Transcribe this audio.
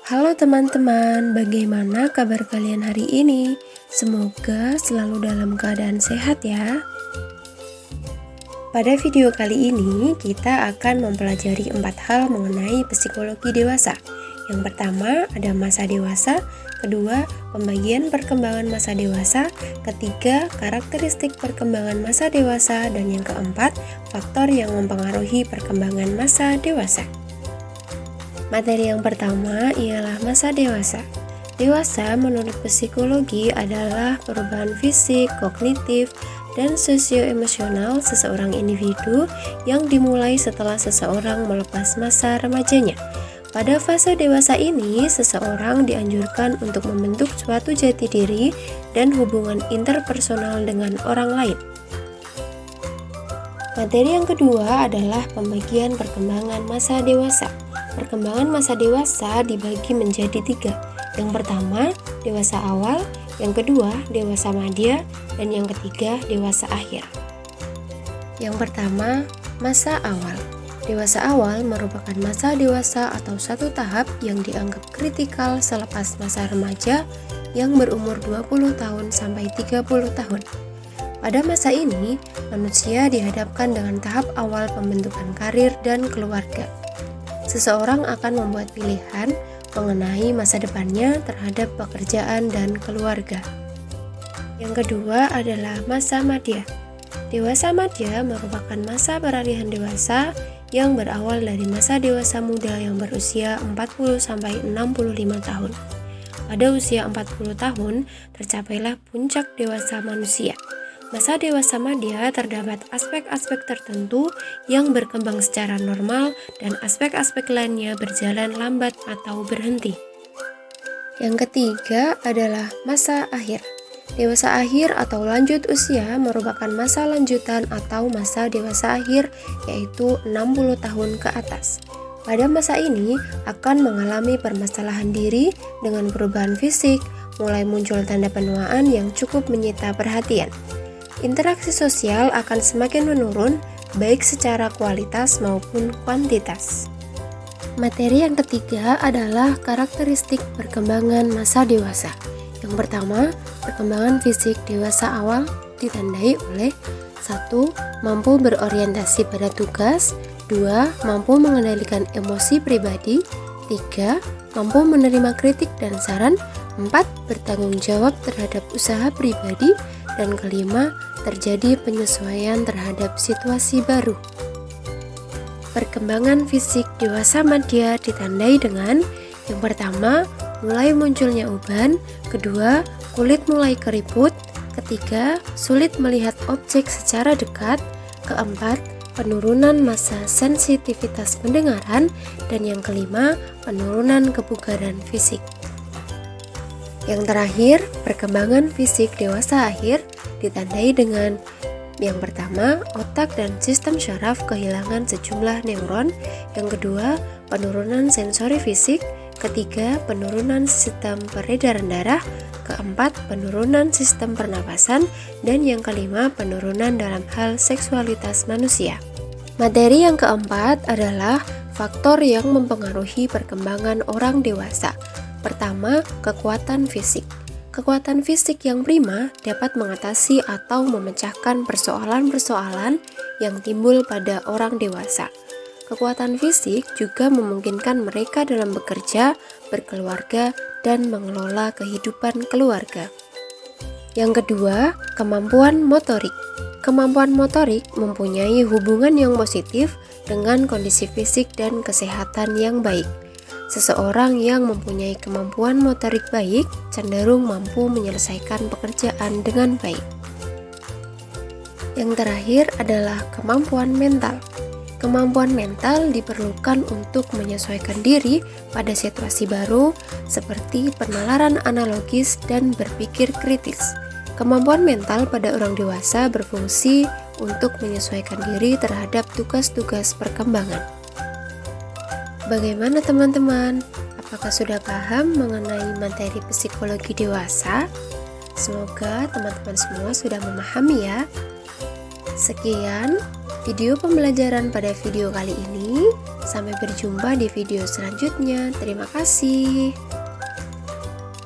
Halo teman-teman, bagaimana kabar kalian hari ini? Semoga selalu dalam keadaan sehat ya. Pada video kali ini, kita akan mempelajari 4 hal mengenai psikologi dewasa. Yang pertama, ada masa dewasa. Kedua, pembagian perkembangan masa dewasa. Ketiga, karakteristik perkembangan masa dewasa. Dan yang keempat, faktor yang mempengaruhi perkembangan masa dewasa. Materi yang pertama ialah masa dewasa. Dewasa menurut psikologi adalah perubahan fisik, kognitif, dan sosioemosional seseorang individu yang dimulai setelah seseorang melepas masa remajanya. Pada fase dewasa ini, seseorang dianjurkan untuk membentuk suatu jati diri dan hubungan interpersonal dengan orang lain. Materi yang kedua adalah pembagian perkembangan masa dewasa. Perkembangan masa dewasa dibagi menjadi 3. Yang pertama, dewasa awal, yang kedua, dewasa madya, dan yang ketiga, dewasa akhir. Yang pertama, masa awal. Dewasa awal merupakan masa dewasa atau satu tahap yang dianggap kritikal selepas masa remaja yang berumur 20 tahun sampai 30 tahun. Pada masa ini, manusia dihadapkan dengan tahap awal pembentukan karir dan keluarga. Seseorang akan membuat pilihan mengenai masa depannya terhadap pekerjaan dan keluarga. Yang kedua adalah masa madya. Dewasa madya merupakan masa peralihan dewasa yang berawal dari masa dewasa muda yang berusia 40-65 tahun. Pada usia 40 tahun, tercapailah puncak dewasa manusia. Masa dewasa madya terdapat aspek-aspek tertentu yang berkembang secara normal dan aspek-aspek lainnya berjalan lambat atau berhenti. Yang ketiga adalah masa akhir. Dewasa akhir atau lanjut usia merupakan masa lanjutan atau masa dewasa akhir, yaitu 60 tahun ke atas. Pada masa ini akan mengalami permasalahan diri dengan perubahan fisik, mulai muncul tanda penuaan yang cukup menyita perhatian. Interaksi sosial akan semakin menurun, baik secara kualitas maupun kuantitas. Materi yang ketiga adalah karakteristik perkembangan masa dewasa. Yang pertama, perkembangan fisik dewasa awal ditandai oleh 1. Mampu berorientasi pada tugas. 2. Mampu mengendalikan emosi pribadi. 3. Mampu menerima kritik dan saran. 4. Bertanggung jawab terhadap usaha pribadi. Dan kelima, terjadi penyesuaian terhadap situasi baru. Perkembangan fisik dewasa madya ditandai dengan yang pertama, mulai munculnya uban. Kedua, kulit mulai keriput. Ketiga, sulit melihat objek secara dekat. Keempat, penurunan massa sensitivitas pendengaran. Dan yang kelima, penurunan kebugaran fisik. Yang terakhir, perkembangan fisik dewasa akhir ditandai dengan yang pertama, otak dan sistem syaraf kehilangan sejumlah neuron. Yang kedua, penurunan sensori fisik. Ketiga, penurunan sistem peredaran darah. Keempat, penurunan sistem pernapasan. Dan yang kelima, penurunan dalam hal seksualitas manusia. Materi yang keempat adalah faktor yang mempengaruhi perkembangan orang dewasa. Pertama, kekuatan fisik. Kekuatan fisik yang prima dapat mengatasi atau memecahkan persoalan-persoalan yang timbul pada orang dewasa. Kekuatan fisik juga memungkinkan mereka dalam bekerja, berkeluarga, dan mengelola kehidupan keluarga. Yang kedua, kemampuan motorik. Kemampuan motorik mempunyai hubungan yang positif dengan kondisi fisik dan kesehatan yang baik. Seseorang yang mempunyai kemampuan motorik baik cenderung mampu menyelesaikan pekerjaan dengan baik. Yang terakhir adalah kemampuan mental. Kemampuan mental diperlukan untuk menyesuaikan diri pada situasi baru seperti penalaran analogis dan berpikir kritis. Kemampuan mental pada orang dewasa berfungsi untuk menyesuaikan diri terhadap tugas-tugas perkembangan. Bagaimana teman-teman? Apakah sudah paham mengenai materi psikologi dewasa? Semoga teman-teman semua sudah memahami ya. Sekian video pembelajaran pada video kali ini. Sampai berjumpa di video selanjutnya. Terima kasih.